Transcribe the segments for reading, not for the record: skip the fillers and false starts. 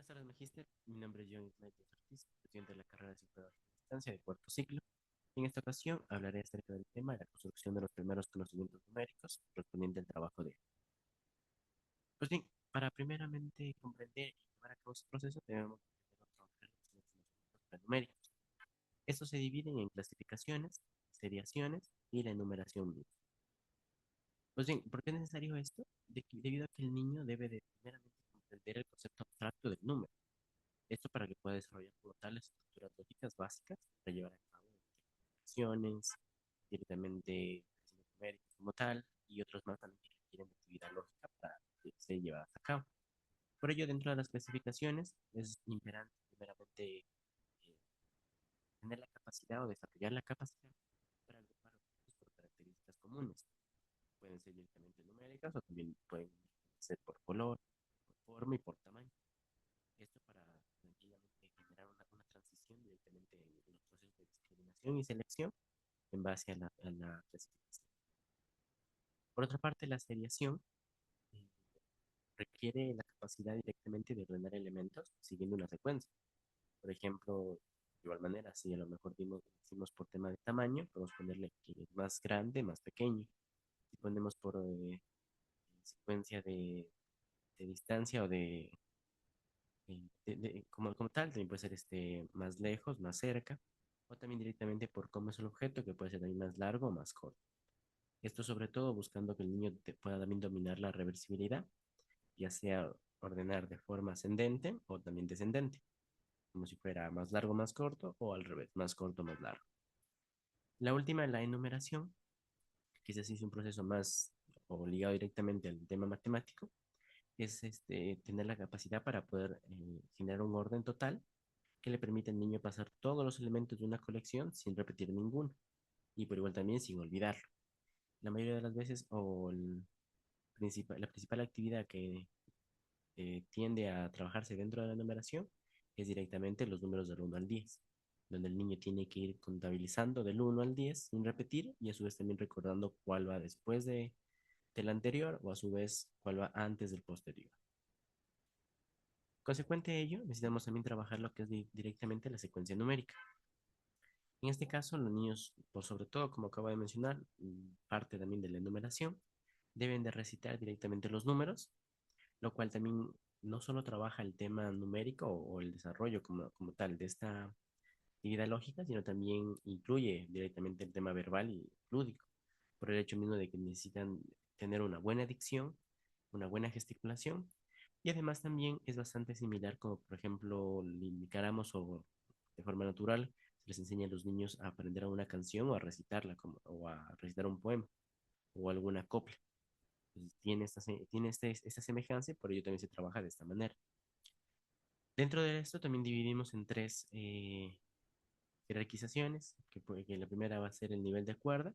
Buenas tardes, Magíster. Mi nombre es John Ignacio Ortiz, estudiante de la carrera de Psicología de Distancia de cuarto ciclo. En esta ocasión hablaré acerca del tema de la construcción de los primeros conocimientos numéricos correspondiente al trabajo de. Pues bien, para primeramente comprender y llevar a cabo este proceso, debemos primero trabajar los conocimientos numéricos. Estos se dividen en clasificaciones, seriaciones y la enumeración misma. Pues bien, ¿por qué es necesario esto? Debido a que el niño debe de primeramente comprender el concepto abstracto del número. Esto para que pueda desarrollar como tal las estructuras lógicas básicas para llevar a cabo acciones, directamente crecimiento numérico como tal, y otros más también que requieren de actividad lógica para que se llevadas a cabo. Por ello, dentro de las clasificaciones es imperante primeramente tener la capacidad o desarrollar la capacidad para agrupar objetos por características comunes. Pueden ser directamente numéricas o también pueden ser por color, por forma y por tamaño. Esto para tranquilamente generar una transición directamente en los procesos de discriminación y selección en base a la clasificación. Por otra parte, la seriación eh, requiere la capacidad directamente de ordenar elementos siguiendo una secuencia. Por ejemplo, de igual manera, si a lo mejor decimos por tema de tamaño, podemos ponerle que es más grande, más pequeño. Si ponemos por secuencia de distancia o como tal, también puede ser más lejos, más cerca, o también directamente por cómo es el objeto, que puede ser también más largo o más corto. Esto sobre todo buscando que el niño pueda también dominar la reversibilidad, ya sea ordenar de forma ascendente o también descendente, como si fuera más largo, más corto, o al revés, más corto, más largo. La última, la enumeración, que es un proceso más o ligado directamente al tema matemático, es tener la capacidad para poder generar un orden total que le permite al niño pasar todos los elementos de una colección sin repetir ninguno y por igual también sin olvidarlo. La mayoría de las veces la principal actividad que tiende a trabajarse dentro de la numeración es directamente los números del 1 al 10, donde el niño tiene que ir contabilizando del 1 al 10 sin repetir y a su vez también recordando cuál va después del anterior o a su vez cuál va antes del posterior. Consecuente a ello, necesitamos también trabajar lo que es directamente la secuencia numérica. En este caso, los niños, por sobre todo, como acabo de mencionar, parte también de la enumeración, deben de recitar directamente los números, lo cual también no solo trabaja el tema numérico o el desarrollo como tal de esta actividad lógica, sino también incluye directamente el tema verbal y lúdico, por el hecho mismo de que necesitan tener una buena dicción, una buena gesticulación, y además también es bastante similar como, por ejemplo, le indicáramos o de forma natural se les enseña a los niños a aprender a una canción o a recitarla, o a recitar un poema o alguna copla. Entonces, tiene esta semejanza y por ello también se trabaja de esta manera. Dentro de esto también dividimos en tres jerarquizaciones, que la primera va a ser el nivel de cuerda,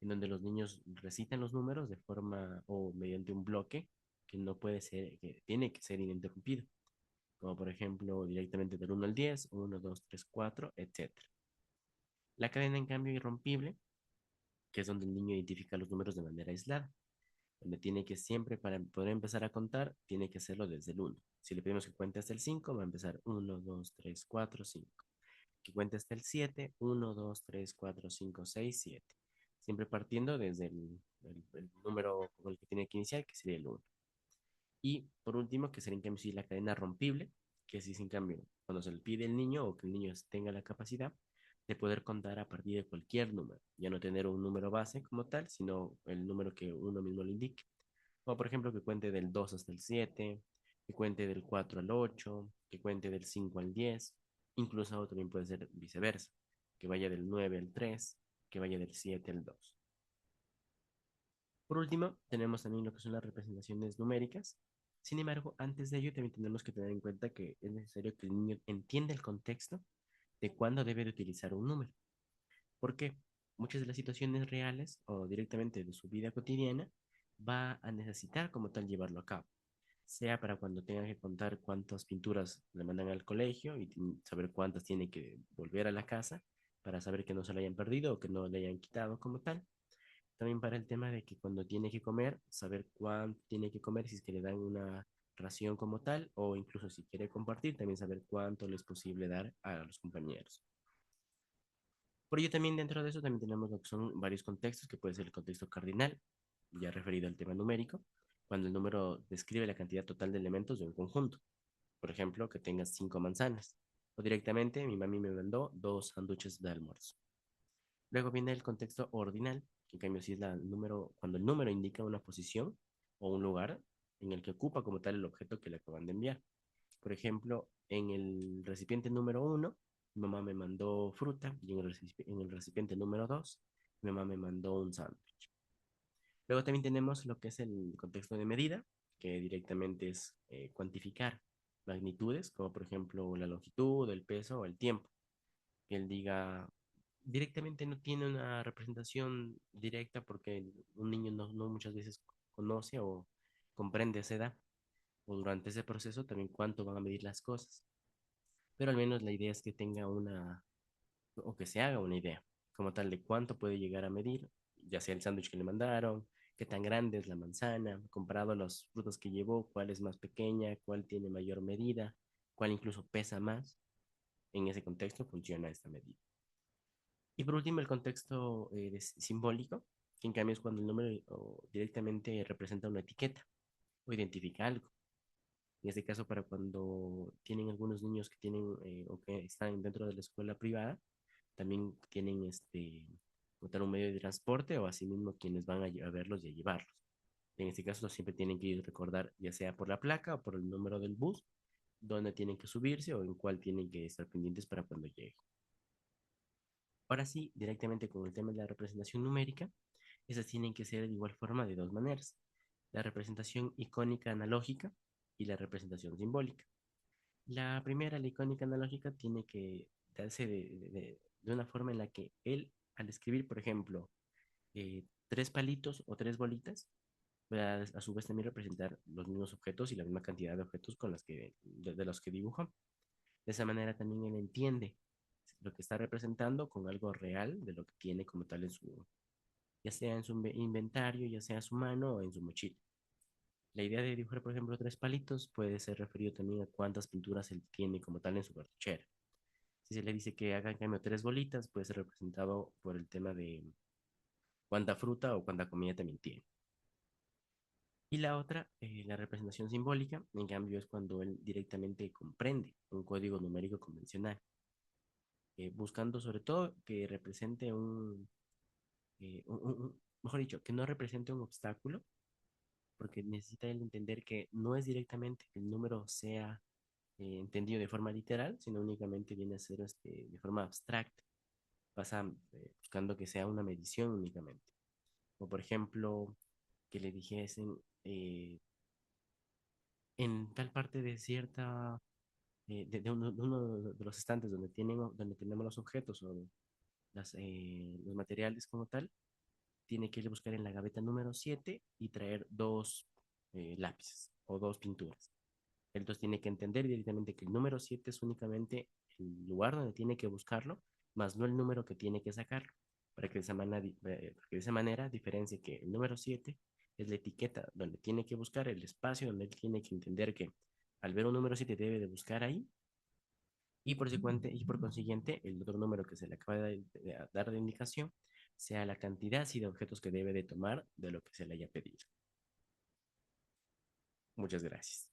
en donde los niños recitan los números de forma o mediante un bloque que no puede ser, que tiene que ser ininterrumpido, como por ejemplo directamente del 1 al 10, 1, 2, 3, 4, etc. La cadena, en cambio, irrompible, que es donde el niño identifica los números de manera aislada, donde tiene que siempre, para poder empezar a contar, tiene que hacerlo desde el 1. Si le pedimos que cuente hasta el 5, va a empezar 1, 2, 3, 4, 5. Que cuente hasta el 7, 1, 2, 3, 4, 5, 6, 7. Siempre partiendo desde el número con el que tiene que iniciar, que sería el 1. Y por último, que sería en cambio sí, la cadena rompible, que sí es en cambio cuando se le pide al niño o que el niño tenga la capacidad de poder contar a partir de cualquier número, ya no tener un número base como tal, sino el número que uno mismo le indique. Como por ejemplo que cuente del 2 hasta el 7, que cuente del 4 al 8, que cuente del 5 al 10, incluso también puede ser viceversa, que vaya del 9 al 3, que vaya del 7 al 2. Por último, tenemos también lo que son las representaciones numéricas. Sin embargo, antes de ello también tenemos que tener en cuenta que es necesario que el niño entienda el contexto de cuándo debe de utilizar un número. Porque muchas de las situaciones reales o directamente de su vida cotidiana va a necesitar como tal llevarlo a cabo. Sea para cuando tenga que contar cuántas pinturas le mandan al colegio y saber cuántas tiene que volver a la casa para saber que no se le hayan perdido o que no le hayan quitado como tal. También para el tema de que cuando tiene que comer, saber cuánto tiene que comer, si es que le dan una ración como tal, o incluso si quiere compartir, también saber cuánto le es posible dar a los compañeros. Por ello también dentro de eso también tenemos lo que son varios contextos, que puede ser el contexto cardinal, ya referido al tema numérico, cuando el número describe la cantidad total de elementos de un conjunto. Por ejemplo, que tengas 5 manzanas. O directamente, mi mami me mandó 2 sándwiches de almuerzo. Luego viene el contexto ordinal, que en cambio sí es cuando el número indica una posición o un lugar en el que ocupa como tal el objeto que le acaban de enviar. Por ejemplo, en el recipiente número 1, mi mamá me mandó fruta y en el recipiente número 2, mi mamá me mandó un sándwich. Luego también tenemos lo que es el contexto de medida, que directamente es cuantificar magnitudes, como por ejemplo la longitud, el peso o el tiempo. Que él diga, directamente no tiene una representación directa porque un niño no muchas veces conoce o comprende esa edad, o durante ese proceso también cuánto van a medir las cosas. Pero al menos la idea es que tenga o que se haga una idea, como tal, de cuánto puede llegar a medir, ya sea el sándwich que le mandaron, qué tan grande es la manzana, comparado a los frutos que llevó, cuál es más pequeña, cuál tiene mayor medida, cuál incluso pesa más. En ese contexto funciona esta medida. Y por último, el contexto simbólico, que en cambio es cuando el número directamente representa una etiqueta o identifica algo. En este caso, para cuando tienen algunos niños que tienen o que están dentro de la escuela privada, también tienen montar un medio de transporte o asimismo quienes van a verlos y a llevarlos. En este caso, siempre tienen que ir a recordar, ya sea por la placa o por el número del bus, dónde tienen que subirse o en cuál tienen que estar pendientes para cuando lleguen. Ahora sí, directamente con el tema de la representación numérica, esas tienen que ser de igual forma de dos maneras: la representación icónica analógica y la representación simbólica. La primera, la icónica analógica, tiene que darse de una forma en la que él, al escribir, por ejemplo, 3 palitos o 3 bolitas, va a su vez también representar los mismos objetos y la misma cantidad de objetos de los que dibujó. De esa manera también él entiende lo que está representando con algo real de lo que tiene como tal ya sea en su inventario, ya sea a su mano o en su mochila. La idea de dibujar, por ejemplo, 3 palitos puede ser referido también a cuántas pinturas él tiene como tal en su cartuchera. Si se le dice que haga en cambio 3 bolitas, puede ser representado por el tema de cuánta fruta o cuánta comida también tiene. Y la otra, la representación simbólica, en cambio, es cuando él directamente comprende un código numérico convencional, buscando sobre todo que represente mejor dicho, que no represente un obstáculo, porque necesita él entender que no es directamente que el número sea entendido de forma literal, sino únicamente viene a ser de forma abstracta, pasa buscando que sea una medición únicamente. O por ejemplo, que le dijesen en tal parte de cierta, de uno de los estantes donde tenemos los objetos o los materiales como tal, tiene que ir a buscar en la gaveta número 7 y traer 2 lápices o 2 pinturas. Entonces tiene que entender directamente que el número 7 es únicamente el lugar donde tiene que buscarlo, más no el número que tiene que sacarlo, para que de esa manera diferencie que el número 7 es la etiqueta donde tiene que buscar el espacio donde él tiene que entender que al ver un número 7 debe de buscar ahí y por consiguiente el otro número que se le acaba de dar de indicación sea la cantidad y de objetos que debe de tomar de lo que se le haya pedido. Muchas gracias.